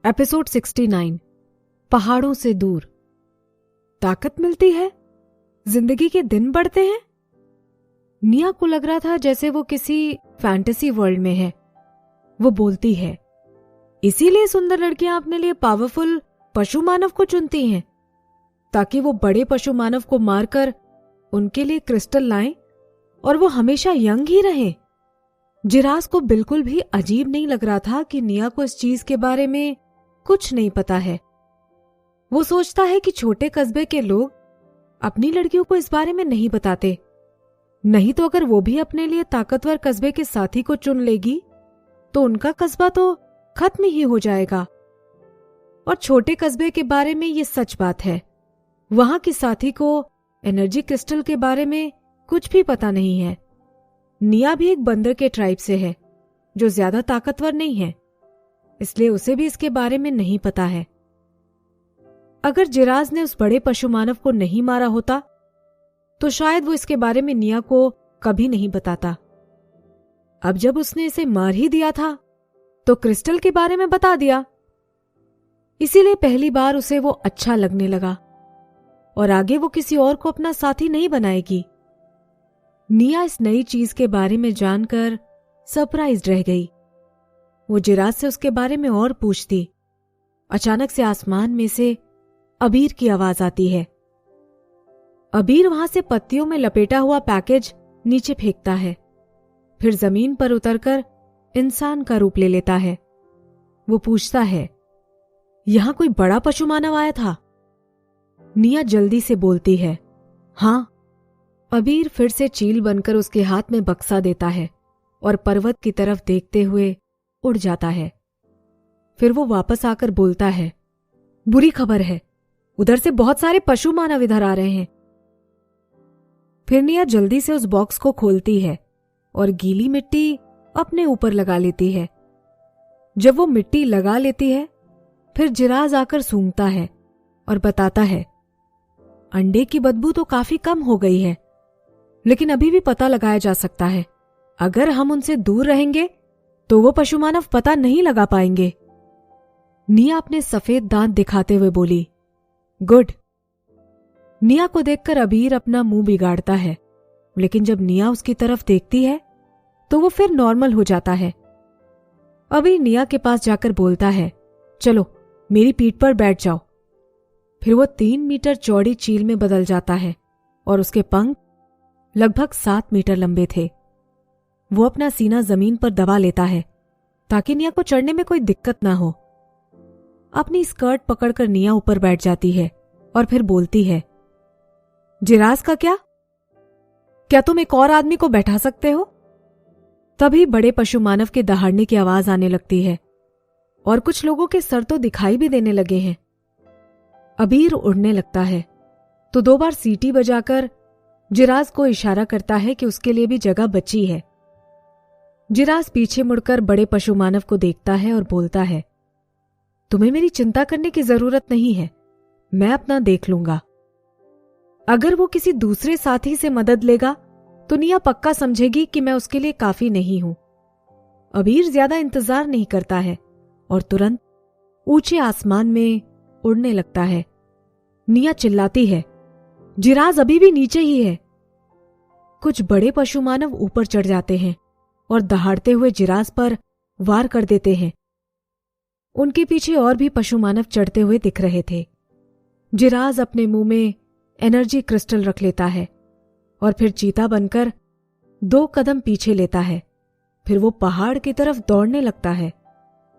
Episode 69 पहाड़ों से दूर। ताकत मिलती है, जिंदगी के दिन बढ़ते हैं। निया को लग रहा था जैसे वो किसी फैंटेसी वर्ल्ड में है। वो बोलती है, इसीलिए सुंदर लड़कियां अपने लिए पावरफुल पशु मानव को चुनती हैं, ताकि वो बड़े पशु मानव को मारकर उनके लिए क्रिस्टल लाएं और वो हमेशा यंग ही रहे। जिरास को बिल्कुल भी अजीब नहीं लग रहा था कि निया को इस चीज के बारे में कुछ नहीं पता है। वो सोचता है कि छोटे कस्बे के लोग अपनी लड़कियों को इस बारे में नहीं बताते, नहीं तो अगर वो भी अपने लिए ताकतवर कस्बे के साथी को चुन लेगी तो उनका कस्बा तो खत्म ही हो जाएगा। और छोटे कस्बे के बारे में ये सच बात है, वहां की साथी को एनर्जी क्रिस्टल के बारे में कुछ भी पता नहीं है। निया भी एक बंदर के ट्राइब से है जो ज्यादा ताकतवर नहीं है, इसलिए उसे भी इसके बारे में नहीं पता है। अगर जिराज ने उस बड़े पशु मानव को नहीं मारा होता तो शायद वो इसके बारे में निया को कभी नहीं बताता। अब जब उसने इसे मार ही दिया था तो क्रिस्टल के बारे में बता दिया, इसीलिए पहली बार उसे वो अच्छा लगने लगा और आगे वो किसी और को अपना साथी नहीं बनाएगी। निया इस नई चीज के बारे में जानकर सरप्राइज्ड रह गई। वो जिराज से उसके बारे में और पूछती। अचानक से आसमान में से अबीर की आवाज आती है। अबीर वहां से पत्तियों में लपेटा हुआ पैकेज नीचे फेंकता है, फिर जमीन पर उतरकर इंसान का रूप ले लेता है। वो पूछता है, यहां कोई बड़ा पशु मानव आया था? निया जल्दी से बोलती है, हां। अबीर फिर से चील बनकर उसके हाथ में बक्सा देता है और पर्वत की तरफ देखते हुए उड़ जाता है। फिर वो वापस आकर बोलता है, बुरी खबर है, उधर से बहुत सारे पशु मानव इधर आ रहे हैं। फिर निया जल्दी से उस बॉक्स को खोलती है और गीली मिट्टी अपने ऊपर लगा लेती है। जब वो मिट्टी लगा लेती है, फिर जिराज आकर सूंघता है और बताता है, अंडे की बदबू तो काफी कम हो गई है, लेकिन अभी भी पता लगाया जा सकता है। अगर हम उनसे दूर रहेंगे तो वो पशु मानव पता नहीं लगा पाएंगे। निया अपने सफेद दांत दिखाते हुए बोली, गुड। निया को देखकर अबीर अपना मुंह बिगाड़ता है, लेकिन जब निया उसकी तरफ देखती है तो वो फिर नॉर्मल हो जाता है। अबीर निया के पास जाकर बोलता है, चलो मेरी पीठ पर बैठ जाओ। फिर वो 3 मीटर चौड़ी चील में बदल जाता है और उसके पंख लगभग 7 मीटर लंबे थे। वो अपना सीना जमीन पर दबा लेता है ताकि निया को चढ़ने में कोई दिक्कत ना हो। अपनी स्कर्ट पकड़कर निया ऊपर बैठ जाती है और फिर बोलती है, जिराज का क्या तुम एक और आदमी को बैठा सकते हो? तभी बड़े पशु मानव के दहाड़ने की आवाज आने लगती है और कुछ लोगों के सर तो दिखाई भी देने लगे हैं। अबीर उड़ने लगता है तो 2 बार सीटी बजाकर जिराज को इशारा करता है कि उसके लिए भी जगह बची है। जिराज पीछे मुड़कर बड़े पशु मानव को देखता है और बोलता है, तुम्हें मेरी चिंता करने की जरूरत नहीं है, मैं अपना देख लूंगा। अगर वो किसी दूसरे साथी से मदद लेगा तो निया पक्का समझेगी कि मैं उसके लिए काफी नहीं हूं। अबीर ज्यादा इंतजार नहीं करता है और तुरंत ऊंचे आसमान में उड़ने लगता है। निया चिल्लाती है, जिराज अभी भी नीचे ही है। कुछ बड़े पशु मानव ऊपर चढ़ जाते हैं और दहाड़ते हुए जिराज पर वार कर देते हैं। उनके पीछे और भी पशु मानव चढ़ते हुए दिख रहे थे। जिराज अपने मुंह में एनर्जी क्रिस्टल रख लेता है और फिर चीता बनकर 2 कदम पीछे लेता है। फिर वो पहाड़ की तरफ दौड़ने लगता है।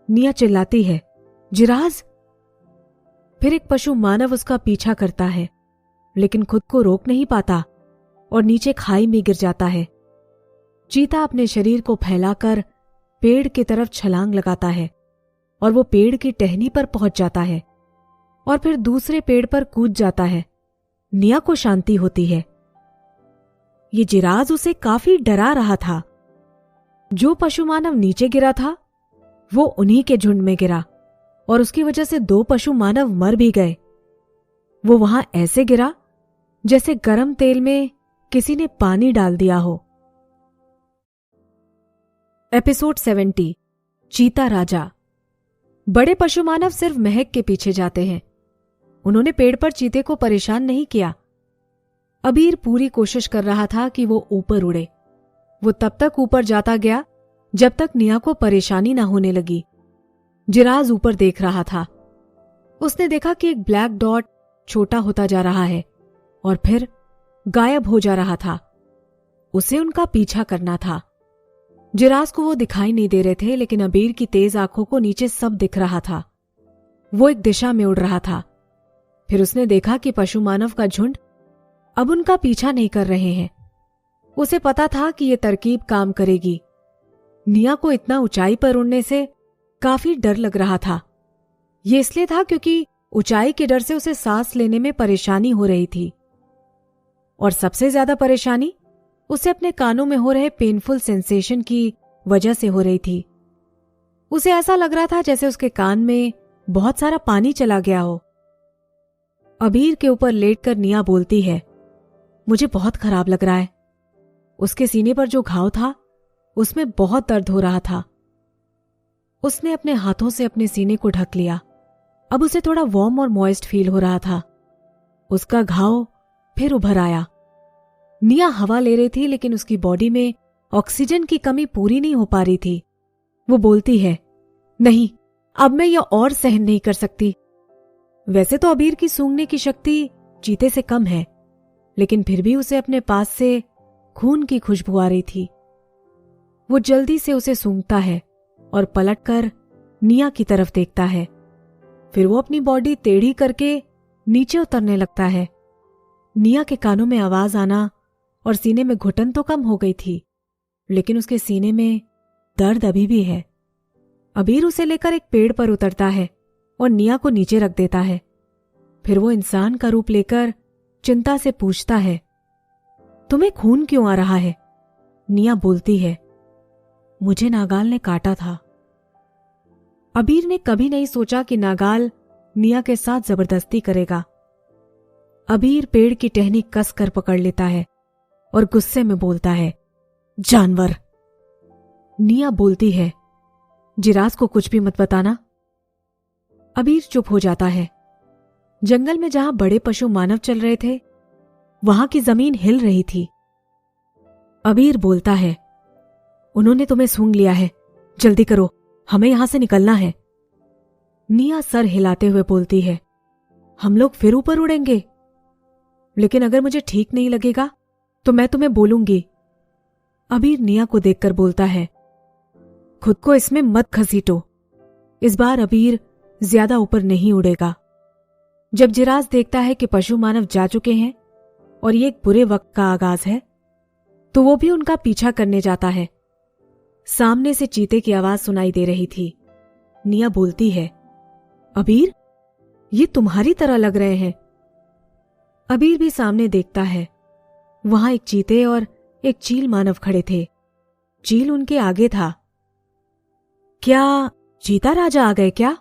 निया चिल्लाती है, जिराज। फिर एक पशु मानव उसका पीछा करता है, लेकिन खुद को रोक नहीं पाता और नीचे खाई में गिर जाता है। चीता अपने शरीर को फैलाकर पेड़ की तरफ छलांग लगाता है और वो पेड़ की टहनी पर पहुंच जाता है और फिर दूसरे पेड़ पर कूद जाता है। निया को शांति होती है। ये जिराज उसे काफी डरा रहा था। जो पशु मानव नीचे गिरा था वो उन्हीं के झुंड में गिरा और उसकी वजह से 2 पशु मानव मर भी गए। वो वहां ऐसे गिरा जैसे गरम तेल में किसी ने पानी डाल दिया हो। एपिसोड 70 चीता राजा। बड़े पशु मानव सिर्फ महक के पीछे जाते हैं। उन्होंने पेड़ पर चीते को परेशान नहीं किया। अबीर पूरी कोशिश कर रहा था कि वो ऊपर उड़े। वो तब तक ऊपर जाता गया जब तक निया को परेशानी ना होने लगी। जिराज ऊपर देख रहा था। उसने देखा कि एक ब्लैक डॉट छोटा होता जा रहा है और फिर गायब हो जा रहा था। उसे उनका पीछा करना था। जिराज को वो दिखाई नहीं दे रहे थे, लेकिन अबीर की तेज आंखों को नीचे सब दिख रहा था। वो एक दिशा में उड़ रहा था। फिर उसने देखा कि पशु मानव का झुंड अब उनका पीछा नहीं कर रहे हैं। उसे पता था कि ये तरकीब काम करेगी। निया को इतना ऊंचाई पर उड़ने से काफी डर लग रहा था। ये इसलिए था क्योंकि ऊंचाई के डर से उसे सांस लेने में परेशानी हो रही थी, और सबसे ज्यादा परेशानी उसे अपने कानों में हो रहे पेनफुल सेंसेशन की वजह से हो रही थी। उसे ऐसा लग रहा था जैसे उसके कान में बहुत सारा पानी चला गया हो। अबीर के ऊपर लेटकर निया बोलती है, मुझे बहुत खराब लग रहा है। उसके सीने पर जो घाव था उसमें बहुत दर्द हो रहा था। उसने अपने हाथों से अपने सीने को ढक लिया। अब उसे थोड़ा वार्म और मॉइस्ट फील हो रहा था। उसका घाव फिर उभर आया। निया हवा ले रही थी, लेकिन उसकी बॉडी में ऑक्सीजन की कमी पूरी नहीं हो पा रही थी। वो बोलती है, नहीं, अब मैं यह और सहन नहीं कर सकती। वैसे तो अबीर की सूंघने की शक्ति चीते से कम है, लेकिन फिर भी उसे अपने पास से खून की खुशबू आ रही थी। वो जल्दी से उसे सूंघता है और पलटकर निया की तरफ देखता है। फिर वो अपनी बॉडी टेढ़ी करके नीचे उतरने लगता है। निया के कानों में आवाज आना और सीने में घुटन तो कम हो गई थी, लेकिन उसके सीने में दर्द अभी भी है। अबीर उसे लेकर एक पेड़ पर उतरता है और निया को नीचे रख देता है। फिर वो इंसान का रूप लेकर चिंता से पूछता है, तुम्हें खून क्यों आ रहा है? निया बोलती है, मुझे नागाल ने काटा था। अबीर ने कभी नहीं सोचा कि नागाल निया के साथ जबरदस्ती करेगा। अबीर पेड़ की टहनी कस कर पकड़ लेता है और गुस्से में बोलता है, जानवर। निया बोलती है, जिराज को कुछ भी मत बताना। अबीर चुप हो जाता है। जंगल में जहां बड़े पशु मानव चल रहे थे, वहां की जमीन हिल रही थी। अबीर बोलता है, उन्होंने तुम्हें सूंघ लिया है, जल्दी करो, हमें यहां से निकलना है। निया सर हिलाते हुए बोलती है, हम लोग फिर ऊपर उड़ेंगे, लेकिन अगर मुझे ठीक नहीं लगेगा तो मैं तुम्हें बोलूंगी। अबीर निया को देखकर बोलता है, खुद को इसमें मत घसीटो। इस बार अबीर ज्यादा ऊपर नहीं उड़ेगा। जब जिराज देखता है कि पशु मानव जा चुके हैं और ये एक बुरे वक्त का आगाज है, तो वो भी उनका पीछा करने जाता है। सामने से चीते की आवाज सुनाई दे रही थी। निया बोलती है, अबीर, ये तुम्हारी तरह लग रहे हैं। अबीर भी सामने देखता है। वहां एक चीते और एक चील मानव खड़े थे। चील उनके आगे था। क्या चीता राजा आ गए क्या?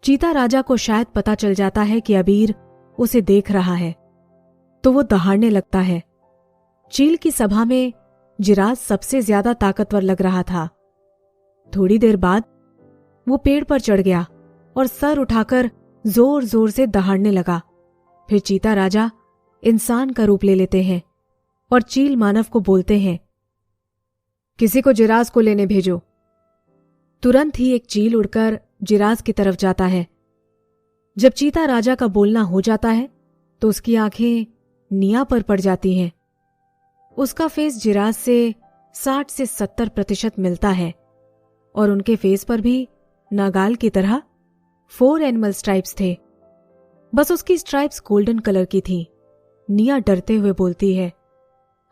चीता राजा को शायद पता चल जाता है कि अबीर उसे देख रहा है, तो वो दहाड़ने लगता है। चील की सभा में जिराज सबसे ज्यादा ताकतवर लग रहा था। थोड़ी देर बाद वो पेड़ पर चढ़ गया और सर उठाकर जोर जोर से दहाड़ने लगा। फिर चीता राजा इंसान का रूप ले लेते हैं और चील मानव को बोलते हैं, किसी को जिराज को लेने भेजो। तुरंत ही एक चील उड़कर जिराज की तरफ जाता है। जब चीता राजा का बोलना हो जाता है तो उसकी आंखें निया पर पड़ जाती हैं। उसका फेस जिराज से 60 से 70% मिलता है और उनके फेस पर भी नागाल की तरह 4 एनिमल स्ट्राइप्स थे। बस उसकी स्ट्राइप्स गोल्डन कलर की थी। निया डरते हुए बोलती है,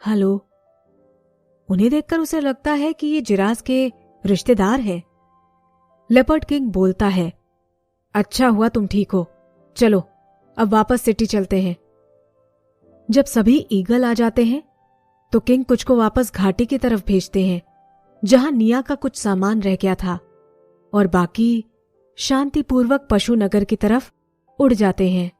हेलो। उन्हें देखकर उसे लगता है कि ये जिराज के रिश्तेदार हैं। लेपर्ड किंग बोलता है, अच्छा हुआ तुम ठीक हो, चलो अब वापस सिटी चलते हैं। जब सभी ईगल आ जाते हैं तो किंग कुछ को वापस घाटी की तरफ भेजते हैं जहां निया का कुछ सामान रह गया था, और बाकी शांतिपूर्वक पशु नगर की तरफ उड़ जाते हैं।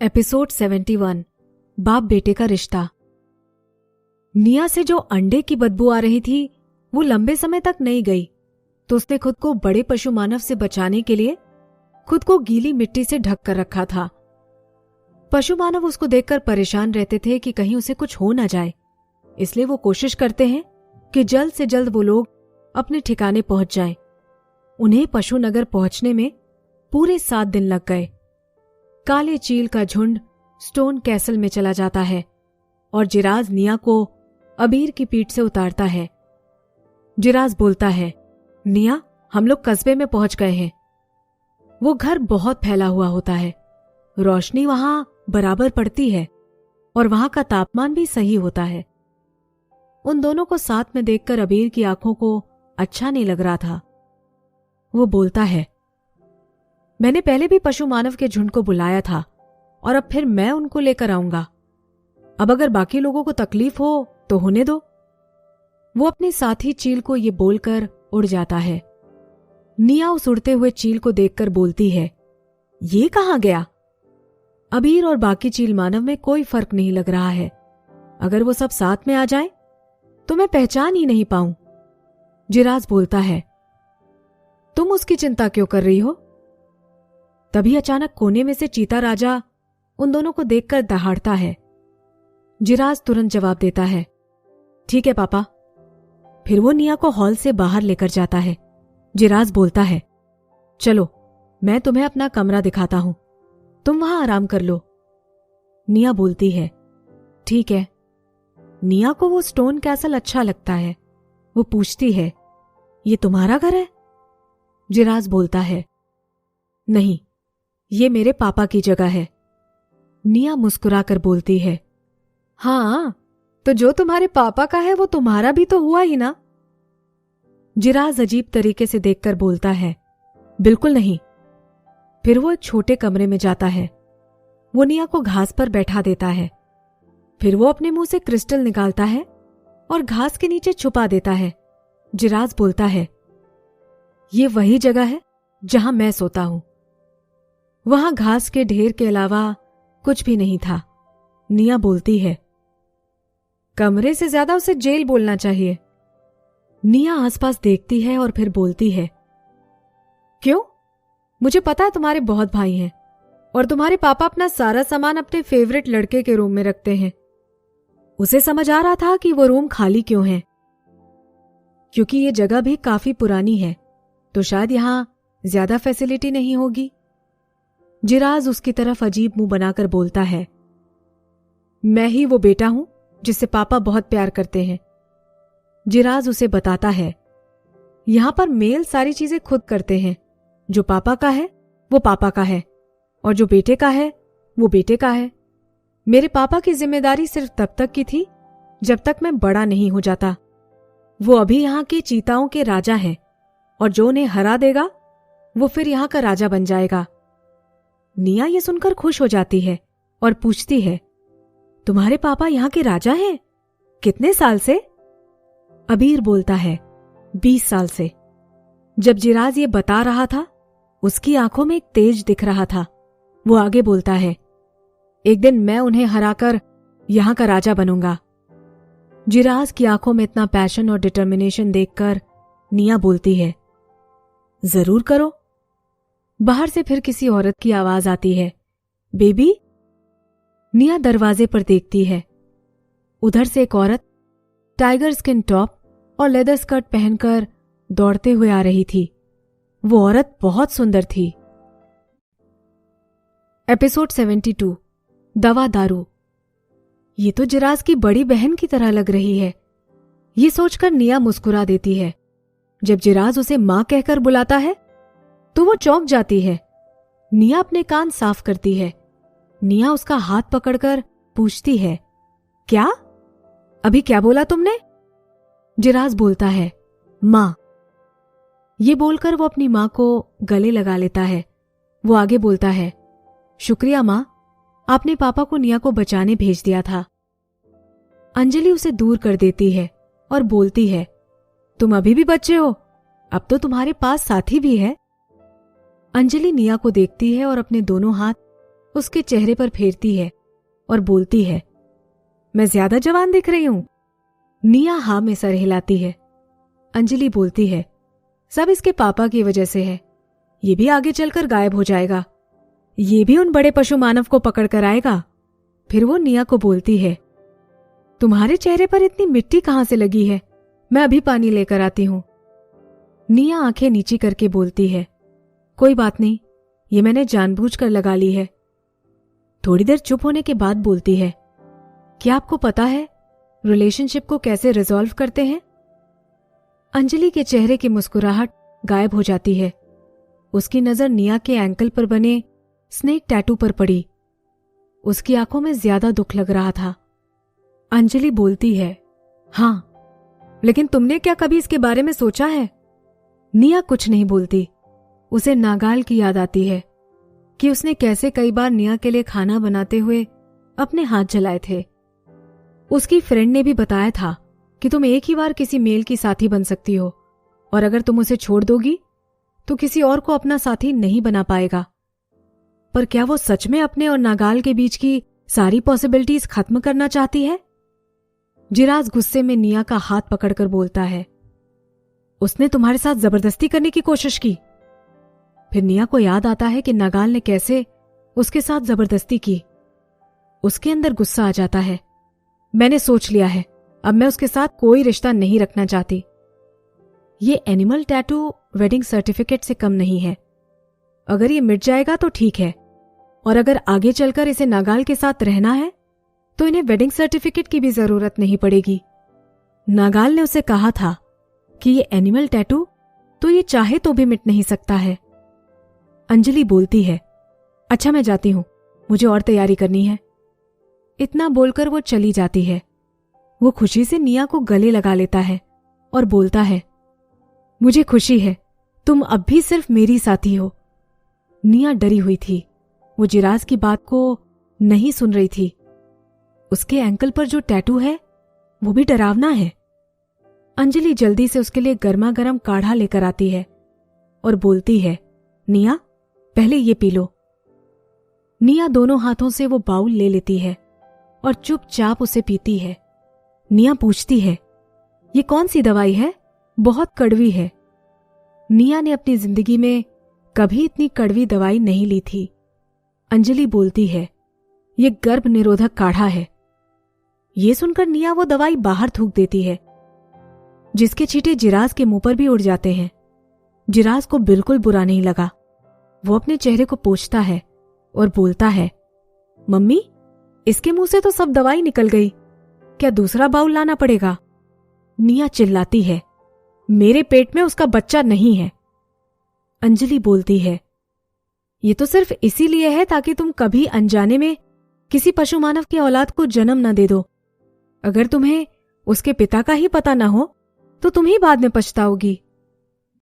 एपिसोड 71, बाप बेटे का रिश्ता। निया से जो अंडे की बदबू आ रही थी वो लंबे समय तक नहीं गई तो उसने खुद को बड़े पशु मानव से बचाने के लिए खुद को गीली मिट्टी से ढक कर रखा था। पशु मानव उसको देखकर परेशान रहते थे कि कहीं उसे कुछ हो ना जाए, इसलिए वो कोशिश करते हैं कि जल्द से जल्द वो लोग अपने ठिकाने पहुंच जाएं। उन्हें पशु नगर पहुंचने में पूरे 7 दिन लग गए। काले चील का झुंड स्टोन कैसल में चला जाता है और जिराज निया को अबीर की पीठ से उतारता है। जिराज बोलता है, निया, हम लोग कस्बे में पहुंच गए हैं। वो घर बहुत फैला हुआ होता है, रोशनी वहां बराबर पड़ती है और वहां का तापमान भी सही होता है। उन दोनों को साथ में देखकर अबीर की आंखों को अच्छा नहीं लग रहा था। वो बोलता है, मैंने पहले भी पशु मानव के झुंड को बुलाया था और अब फिर मैं उनको लेकर आऊंगा। अब अगर बाकी लोगों को तकलीफ हो तो होने दो। वो अपने साथी चील को ये बोलकर उड़ जाता है। निया उस उड़ते हुए चील को देखकर बोलती है, ये कहां गया? अबीर और बाकी चील मानव में कोई फर्क नहीं लग रहा है। अगर वो सब साथ में आ जाएं, तो मैं पहचान ही नहीं पाऊं। जिराज बोलता है, तुम उसकी चिंता क्यों कर रही हो? तभी अचानक कोने में से चीता राजा उन दोनों को देखकर दहाड़ता है। जिराज तुरंत जवाब देता है, ठीक है पापा। फिर वो निया को हॉल से बाहर लेकर जाता है। जिराज बोलता है, चलो मैं तुम्हें अपना कमरा दिखाता हूं, तुम वहां आराम कर लो। निया बोलती है, ठीक है। निया को वो स्टोन कैसल अच्छा लगता है। वो पूछती है, ये तुम्हारा घर है? जिराज बोलता है, नहीं, ये मेरे पापा की जगह है। निया मुस्कुराकर बोलती है, हाँ, तो जो तुम्हारे पापा का है वो तुम्हारा भी तो हुआ ही ना। जिराज अजीब तरीके से देखकर बोलता है, बिल्कुल नहीं। फिर वो एक छोटे कमरे में जाता है। वो निया को घास पर बैठा देता है। फिर वो अपने मुंह से क्रिस्टल निकालता है और घास के नीचे छुपा देता है। जिराज बोलता है, ये वही जगह है जहां मैं सोता हूं। वहां घास के ढेर के अलावा कुछ भी नहीं था। निया बोलती है, कमरे से ज्यादा उसे जेल बोलना चाहिए। निया आसपास देखती है और फिर बोलती है, क्यों? मुझे पता है तुम्हारे बहुत भाई हैं और तुम्हारे पापा अपना सारा सामान अपने फेवरेट लड़के के रूम में रखते हैं। उसे समझ आ रहा था कि वो रूम खाली क्यों है, क्योंकि ये जगह भी काफी पुरानी है, तो शायद यहां ज्यादा फैसिलिटी नहीं होगी। जिराज उसकी तरफ अजीब मुंह बनाकर बोलता है, मैं ही वो बेटा हूं जिससे पापा बहुत प्यार करते हैं। जिराज उसे बताता है, यहां पर मेल सारी चीजें खुद करते हैं। जो पापा का है वो पापा का है और जो बेटे का है वो बेटे का है। मेरे पापा की जिम्मेदारी सिर्फ तब तक की थी जब तक मैं बड़ा नहीं हो जाता। वो अभी यहां के चीताओं के राजा हैं और जो उन्हें हरा देगा वो फिर यहां का राजा बन जाएगा। निया ये सुनकर खुश हो जाती है और पूछती है, तुम्हारे पापा यहां के राजा हैं? कितने साल से? अबीर बोलता है, 20 साल से। जब जिराज ये बता रहा था उसकी आंखों में एक तेज दिख रहा था। वो आगे बोलता है, एक दिन मैं उन्हें हराकर यहां का राजा बनूंगा। जिराज की आंखों में इतना पैशन और डिटर्मिनेशन देखकर निया बोलती है, जरूर करो। बाहर से फिर किसी औरत की आवाज आती है, बेबी। निया दरवाजे पर देखती है। उधर से एक औरत टाइगर स्किन टॉप और लेदर स्कर्ट पहनकर दौड़ते हुए आ रही थी। वो औरत बहुत सुंदर थी। एपिसोड 72 दवा दारू। ये तो जिराज की बड़ी बहन की तरह लग रही है। ये सोचकर निया मुस्कुरा देती है। जब जिराज उसे मां कहकर बुलाता है तो वो चौंक जाती है। निया अपने कान साफ करती है। निया उसका हाथ पकड़कर पूछती है, क्या? अभी क्या बोला तुमने? जिराज बोलता है, मां। ये बोलकर वो अपनी मां को गले लगा लेता है। वो आगे बोलता है, शुक्रिया मां, आपने पापा को निया को बचाने भेज दिया था। अंजलि उसे दूर कर देती है और बोलती है, तुम अभी भी बच्चे हो, अब तो तुम्हारे पास साथी भी है। अंजलि निया को देखती है और अपने दोनों हाथ उसके चेहरे पर फेरती है और बोलती है, मैं ज्यादा जवान दिख रही हूं? निया हाँ में सर हिलाती है। अंजलि बोलती है, सब इसके पापा की वजह से है। ये भी आगे चलकर गायब हो जाएगा। ये भी उन बड़े पशु मानव को पकड़ कर आएगा। फिर वो निया को बोलती है, तुम्हारे चेहरे पर इतनी मिट्टी कहां से लगी है? मैं अभी पानी लेकर आती हूं। निया आंखें नीची करके बोलती है, कोई बात नहीं, ये मैंने जानबूझकर लगा ली है। थोड़ी देर चुप होने के बाद बोलती है, क्या आपको पता है रिलेशनशिप को कैसे रिजॉल्व करते हैं? अंजलि के चेहरे की मुस्कुराहट गायब हो जाती है। उसकी नजर निया के एंकल पर बने स्नेक टैटू पर पड़ी। उसकी आंखों में ज्यादा दुख लग रहा था। अंजलि बोलती है, हां, लेकिन तुमने क्या कभी इसके बारे में सोचा है? निया कुछ नहीं बोलती। उसे नागाल की याद आती है कि उसने कैसे कई बार निया के लिए खाना बनाते हुए अपने हाथ जलाए थे। उसकी फ्रेंड ने भी बताया था कि तुम एक ही बार किसी मेल की साथी बन सकती हो, और अगर तुम उसे छोड़ दोगी तो किसी और को अपना साथी नहीं बना पाएगा। पर क्या वो सच में अपने और नागाल के बीच की सारी पॉसिबिलिटीज खत्म करना चाहती है? जिराज गुस्से में निया का हाथ पकड़कर बोलता है, उसने तुम्हारे साथ जबरदस्ती करने की कोशिश की। फिर निया को याद आता है कि नागाल ने कैसे उसके साथ जबरदस्ती की। उसके अंदर गुस्सा आ जाता है। मैंने सोच लिया है, अब मैं उसके साथ कोई रिश्ता नहीं रखना चाहती। ये एनिमल टैटू वेडिंग सर्टिफिकेट से कम नहीं है। अगर ये मिट जाएगा तो ठीक है, और अगर आगे चलकर इसे नागाल के साथ रहना है तो इन्हें वेडिंग सर्टिफिकेट की भी जरूरत नहीं पड़ेगी। नागाल ने उसे कहा था कि ये एनिमल टैटू तो ये चाहे तो भी मिट नहीं सकता है। अंजलि बोलती है, अच्छा मैं जाती हूं, मुझे और तैयारी करनी है। इतना बोलकर वो चली जाती है। वो खुशी से निया को गले लगा लेता है और बोलता है, मुझे खुशी है, तुम अब भी सिर्फ मेरी साथी हो। निया डरी हुई थी। वो जिराज की बात को नहीं सुन रही थी। उसके एंकल पर जो टैटू है वो भी डरावना है। अंजलि जल्दी से उसके लिए गर्मा गर्म काढ़ा लेकर आती है और बोलती है, निया पहले ये पी लो। निया दोनों हाथों से वो बाउल ले लेती है और चुपचाप उसे पीती है। निया पूछती है, ये कौन सी दवाई है? बहुत कड़वी है। निया ने अपनी जिंदगी में कभी इतनी कड़वी दवाई नहीं ली थी। अंजलि बोलती है, ये गर्भ निरोधक काढ़ा है। ये सुनकर निया वो दवाई बाहर थूक देती है, जिसके छींटे जिराज के मुंह पर भी उड़ जाते हैं। जिराज को बिल्कुल बुरा नहीं लगा। वो अपने चेहरे को पोंछता है और बोलता है, मम्मी इसके मुंह से तो सब दवाई निकल गई, क्या दूसरा बाउल लाना पड़ेगा? निया चिल्लाती है, मेरे पेट में उसका बच्चा नहीं है। अंजलि बोलती है, ये तो सिर्फ इसीलिए है ताकि तुम कभी अनजाने में किसी पशु मानव की औलाद को जन्म न दे दो। अगर तुम्हें उसके पिता का ही पता न हो तो तुम ही बाद में पछताओगी।